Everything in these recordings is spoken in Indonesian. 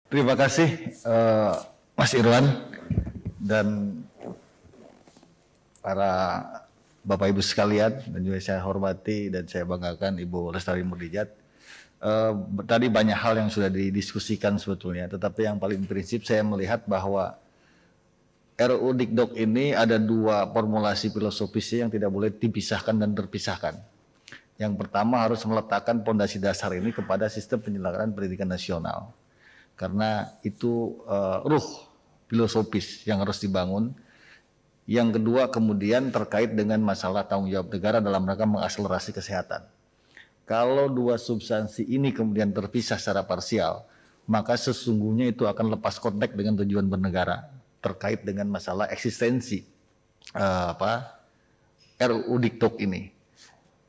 Terima kasih Mas Irwan dan para Bapak Ibu sekalian, dan juga saya hormati dan saya banggakan Ibu Lestari Murdijat. Tadi banyak hal yang sudah didiskusikan sebetulnya, tetapi yang paling prinsip saya melihat bahwa RUU Dikdok ini ada dua formulasi filosofisnya yang tidak boleh dipisahkan dan terpisahkan. Yang pertama harus meletakkan pondasi dasar ini kepada sistem penyelenggaraan pendidikan nasional. Karena itu ruh filosofis yang harus dibangun. Yang kedua kemudian terkait dengan masalah tanggung jawab negara dalam rangka mengakselerasi kesehatan. Kalau dua substansi ini kemudian terpisah secara parsial, maka sesungguhnya itu akan lepas konteks dengan tujuan bernegara terkait dengan masalah eksistensi RUU Dikdok ini.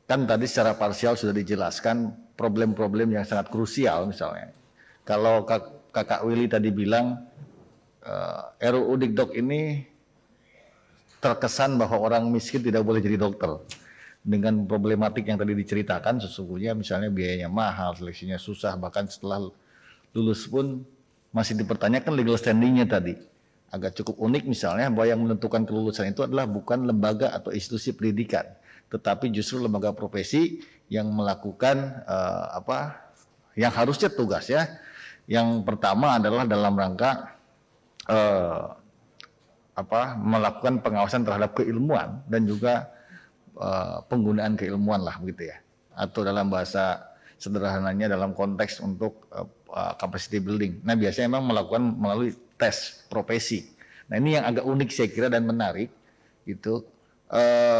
Kan tadi secara parsial sudah dijelaskan problem-problem yang sangat krusial misalnya. Kalau Kakak Willy tadi bilang RUU Dikdok ini terkesan bahwa orang miskin tidak boleh jadi dokter. Dengan problematik yang tadi diceritakan, sesungguhnya misalnya biayanya mahal, seleksinya susah, bahkan setelah lulus pun masih dipertanyakan legal standingnya tadi. Agak cukup unik misalnya bahwa yang menentukan kelulusan itu adalah bukan lembaga atau institusi pendidikan, tetapi justru lembaga profesi yang melakukan yang harusnya tugasnya. Yang pertama adalah dalam rangka melakukan pengawasan terhadap keilmuan dan juga penggunaan keilmuan lah begitu ya, atau dalam bahasa sederhananya dalam konteks untuk capacity building. Nah biasanya memang melakukan melalui tes profesi. Nah ini yang agak unik saya kira dan menarik itu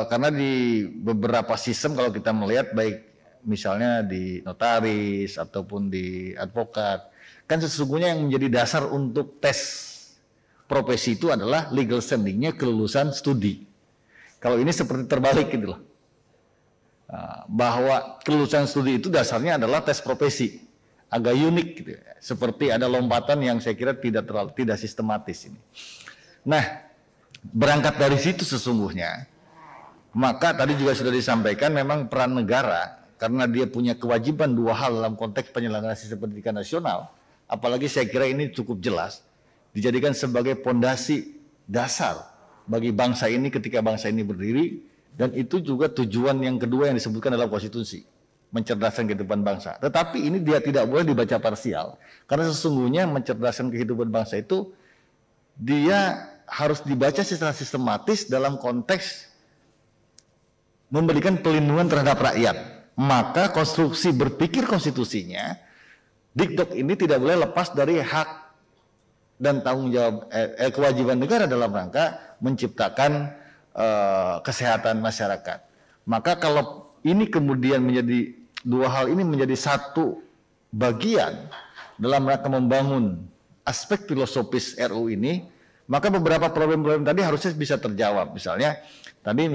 karena di beberapa sistem kalau kita melihat baik misalnya di notaris ataupun di advokat, kan sesungguhnya yang menjadi dasar untuk tes profesi itu adalah legal standingnya kelulusan studi. Kalau ini seperti terbalik gitu loh, bahwa kelulusan studi itu dasarnya adalah tes profesi, agak unik gitu, seperti ada lompatan yang saya kira tidak sistematis ini. Nah, berangkat dari situ sesungguhnya, maka tadi juga sudah disampaikan memang peran negara karena dia punya kewajiban dua hal dalam konteks penyelenggaraan sistem pendidikan nasional, apalagi saya kira ini cukup jelas dijadikan sebagai pondasi dasar bagi bangsa ini ketika bangsa ini berdiri, dan itu juga tujuan yang kedua yang disebutkan dalam konstitusi, mencerdaskan kehidupan bangsa. Tetapi ini dia tidak boleh dibaca parsial, karena sesungguhnya mencerdaskan kehidupan bangsa itu dia harus dibaca secara sistematis dalam konteks memberikan pelindungan terhadap rakyat. Maka konstruksi berpikir konstitusinya, Dikdok ini tidak boleh lepas dari hak dan tanggung jawab kewajiban negara dalam rangka menciptakan kesehatan masyarakat. Maka kalau ini kemudian menjadi dua hal ini menjadi satu bagian dalam rangka membangun aspek filosofis RU ini, maka beberapa problem-problem tadi harusnya bisa terjawab. Misalnya tadi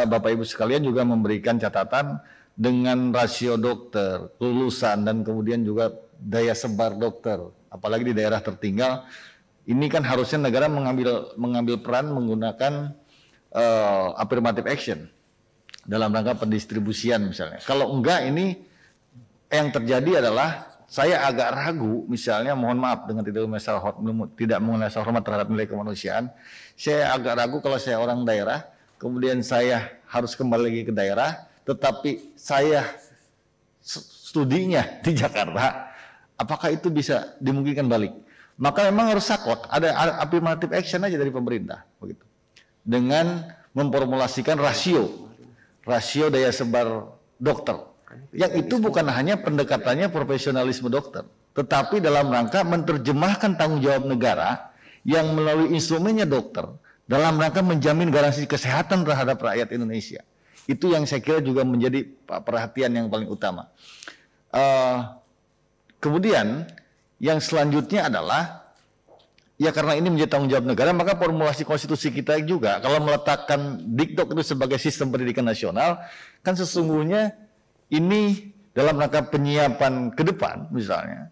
Bapak Ibu sekalian juga memberikan catatan dengan rasio dokter, lulusan, dan kemudian juga daya sebar dokter. Apalagi di daerah tertinggal, ini kan harusnya negara mengambil peran menggunakan affirmative action dalam rangka pendistribusian misalnya. Kalau enggak, ini yang terjadi adalah saya agak ragu misalnya, mohon maaf dengan tidak mengenai hormat terhadap nilai kemanusiaan, saya agak ragu kalau saya orang daerah, kemudian saya harus kembali lagi ke daerah, tetapi saya studinya di Jakarta, apakah itu bisa dimungkinkan balik? Maka memang harus saklek, ada affirmative action aja dari pemerintah, begitu. Dengan memformulasikan rasio daya sebar dokter. Yang itu bukan hanya pendekatannya profesionalisme dokter, tetapi dalam rangka menerjemahkan tanggung jawab negara yang melalui instrumennya dokter dalam rangka menjamin garansi kesehatan terhadap rakyat Indonesia. Itu yang saya kira juga menjadi perhatian yang paling utama. Kemudian yang selanjutnya adalah, ya karena ini menjadi tanggung jawab negara, maka formulasi konstitusi kita juga, kalau meletakkan Dikdok itu sebagai sistem pendidikan nasional, kan sesungguhnya ini dalam rangka penyiapan ke depan misalnya,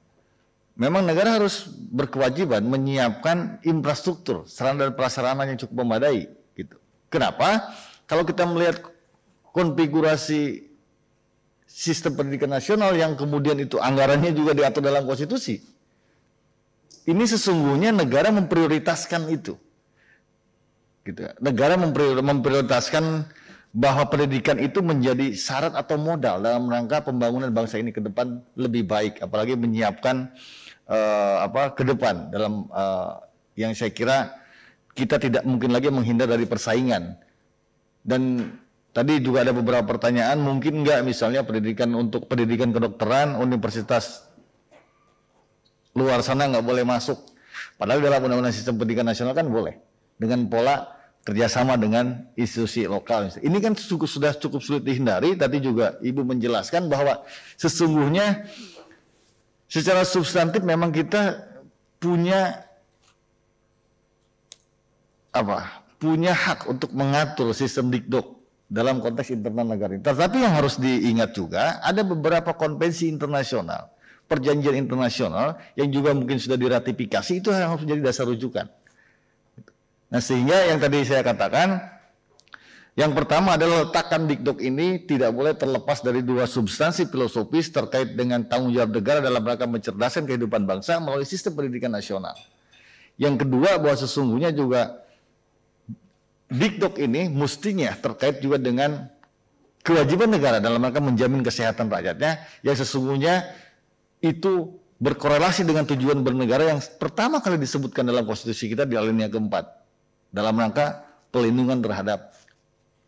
memang negara harus berkewajiban menyiapkan infrastruktur, sarana dan prasarana yang cukup memadai. Gitu. Kenapa? Kalau kita melihat konfigurasi sistem pendidikan nasional yang kemudian itu anggarannya juga diatur dalam konstitusi, ini sesungguhnya negara memprioritaskan itu. Gitu. Negara memprioritaskan bahwa pendidikan itu menjadi syarat atau modal dalam rangka pembangunan bangsa ini ke depan lebih baik, apalagi menyiapkan ke depan dalam yang saya kira kita tidak mungkin lagi menghindar dari persaingan. Dan tadi juga ada beberapa pertanyaan, mungkin nggak misalnya pendidikan kedokteran universitas luar sana nggak boleh masuk, padahal dalam undang-undang sistem pendidikan nasional kan boleh dengan pola kerjasama dengan institusi lokal. Ini kan sudah cukup sulit dihindari. Tadi juga Ibu menjelaskan bahwa sesungguhnya secara substantif memang kita punya hak untuk mengatur sistem dikdok dalam konteks internal negara ini. Tetapi yang harus diingat juga ada beberapa konvensi internasional, perjanjian internasional yang juga mungkin sudah diratifikasi, itu yang harus menjadi dasar rujukan. Nah, sehingga yang tadi saya katakan, yang pertama adalah letakkan dikdok ini tidak boleh terlepas dari dua substansi filosofis terkait dengan tanggung jawab negara dalam rangka mencerdaskan kehidupan bangsa melalui sistem pendidikan nasional. Yang kedua, bahwa sesungguhnya juga dikdok ini mestinya terkait juga dengan kewajiban negara dalam rangka menjamin kesehatan rakyatnya, yang sesungguhnya itu berkorelasi dengan tujuan bernegara yang pertama kali disebutkan dalam konstitusi kita di alinea keempat, dalam rangka pelindungan terhadap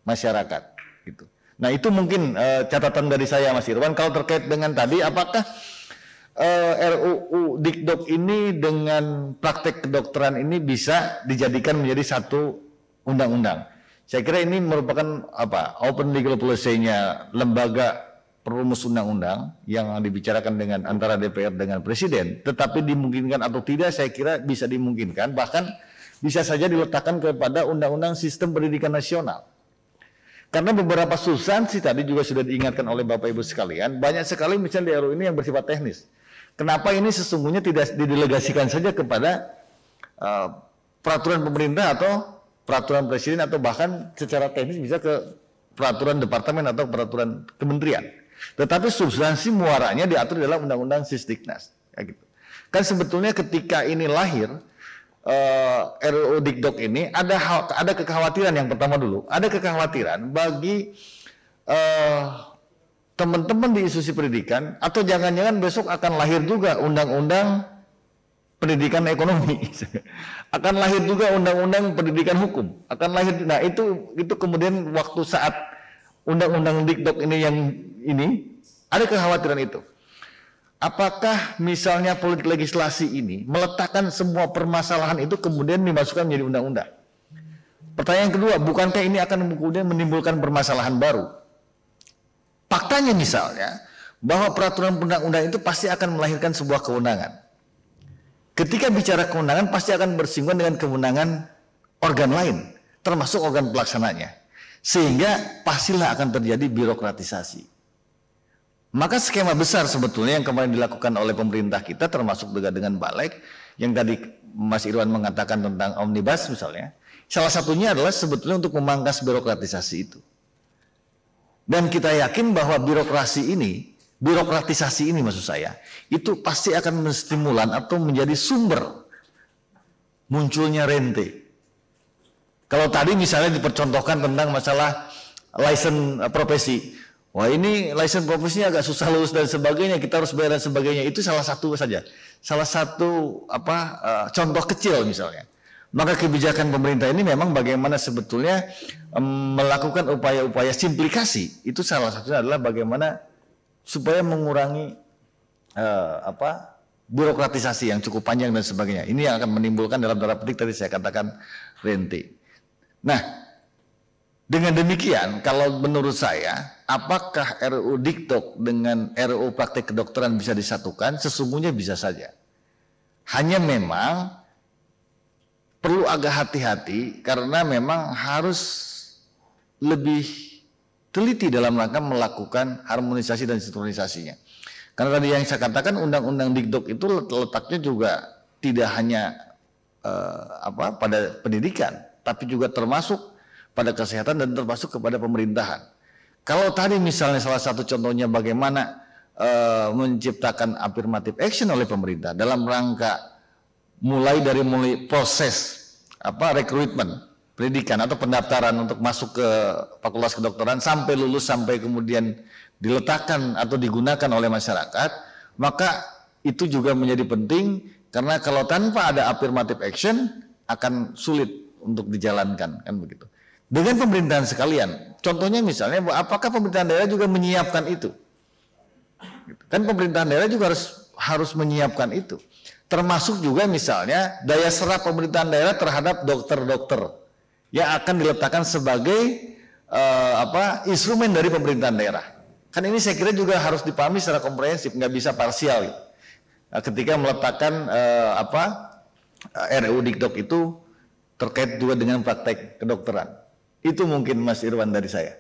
masyarakat. Gitu. Nah, itu mungkin catatan dari saya, Mas Irwan. Kalau terkait dengan tadi, apakah RUU Dikdok ini dengan praktek kedokteran ini bisa dijadikan menjadi satu undang-undang? Saya kira ini merupakan open legal policy-nya lembaga perumus undang-undang yang dibicarakan dengan antara DPR dengan Presiden. Tetapi dimungkinkan atau tidak, saya kira bisa dimungkinkan. Bahkan bisa saja diletakkan kepada Undang-Undang Sistem Pendidikan Nasional. Karena beberapa substansi tadi juga sudah diingatkan oleh Bapak Ibu sekalian, banyak sekali misalnya di RUU ini yang bersifat teknis. Kenapa ini sesungguhnya tidak didelegasikan saja kepada peraturan pemerintah atau peraturan presiden, atau bahkan secara teknis bisa ke peraturan departemen atau peraturan kementerian. Tetapi substansi muaranya diatur dalam Undang-Undang Sisdiknas. Ya gitu. Kan sebetulnya ketika ini lahir, RUU Dikdok ini ada kekhawatiran. Yang pertama dulu, ada kekhawatiran bagi teman-teman di institusi pendidikan, atau jangan-jangan besok akan lahir juga undang-undang pendidikan ekonomi, akan lahir juga undang-undang pendidikan hukum, akan lahir. Nah, itu kemudian waktu saat undang-undang Dikdok ini ada kekhawatiran itu. Apakah misalnya politik legislasi ini meletakkan semua permasalahan itu kemudian dimasukkan menjadi undang-undang? Pertanyaan kedua, bukankah ini akan kemudian menimbulkan permasalahan baru? Faktanya misalnya bahwa peraturan undang-undang itu pasti akan melahirkan sebuah kewenangan. Ketika bicara kewenangan pasti akan bersinggungan dengan kewenangan organ lain, termasuk organ pelaksananya. Sehingga pastilah akan terjadi birokratisasi. Maka skema besar sebetulnya yang kemarin dilakukan oleh pemerintah kita, termasuk juga dengan Balik, yang tadi Mas Irwan mengatakan tentang omnibus misalnya, salah satunya adalah sebetulnya untuk memangkas birokratisasi itu. Dan kita yakin bahwa birokratisasi ini maksud saya, itu pasti akan menstimulan atau menjadi sumber munculnya rente. Kalau tadi misalnya dipercontohkan tentang masalah license profesi, wah ini license profesinya agak susah lulus dan sebagainya, kita harus bayar dan sebagainya, itu salah satu saja, salah satu contoh kecil misalnya. Maka kebijakan pemerintah ini memang bagaimana sebetulnya melakukan upaya-upaya simplikasi, itu salah satunya adalah bagaimana supaya mengurangi birokratisasi yang cukup panjang dan sebagainya. Ini yang akan menimbulkan dalam tanda petik tadi saya katakan rente. Nah, dengan demikian kalau menurut saya, apakah RUU Dikdok dengan RUU praktek kedokteran bisa disatukan? Sesungguhnya bisa saja. Hanya memang perlu agak hati-hati karena memang harus lebih teliti dalam rangka melakukan harmonisasi dan sinkronisasinya. Karena tadi yang saya katakan undang-undang Dikdok itu letaknya juga tidak hanya pada pendidikan, tapi juga termasuk pada kesehatan dan termasuk kepada pemerintahan. Kalau tadi misalnya salah satu contohnya bagaimana menciptakan affirmative action oleh pemerintah dalam rangka mulai proses rekrutmen pendidikan atau pendaftaran untuk masuk ke Fakultas Kedokteran sampai lulus, sampai kemudian diletakkan atau digunakan oleh masyarakat, maka itu juga menjadi penting, karena kalau tanpa ada affirmative action akan sulit untuk dijalankan, kan begitu. Dengan pemerintahan sekalian, contohnya misalnya, apakah pemerintahan daerah juga menyiapkan itu? Kan pemerintahan daerah juga harus menyiapkan itu. Termasuk juga misalnya daya serap pemerintahan daerah terhadap dokter-dokter yang akan diletakkan sebagai instrumen dari pemerintahan daerah. Kan ini saya kira juga harus dipahami secara komprehensif, nggak bisa parsial. Ketika meletakkan RUU Dikdok itu terkait juga dengan praktek kedokteran. Itu mungkin Mas Irwan dari saya.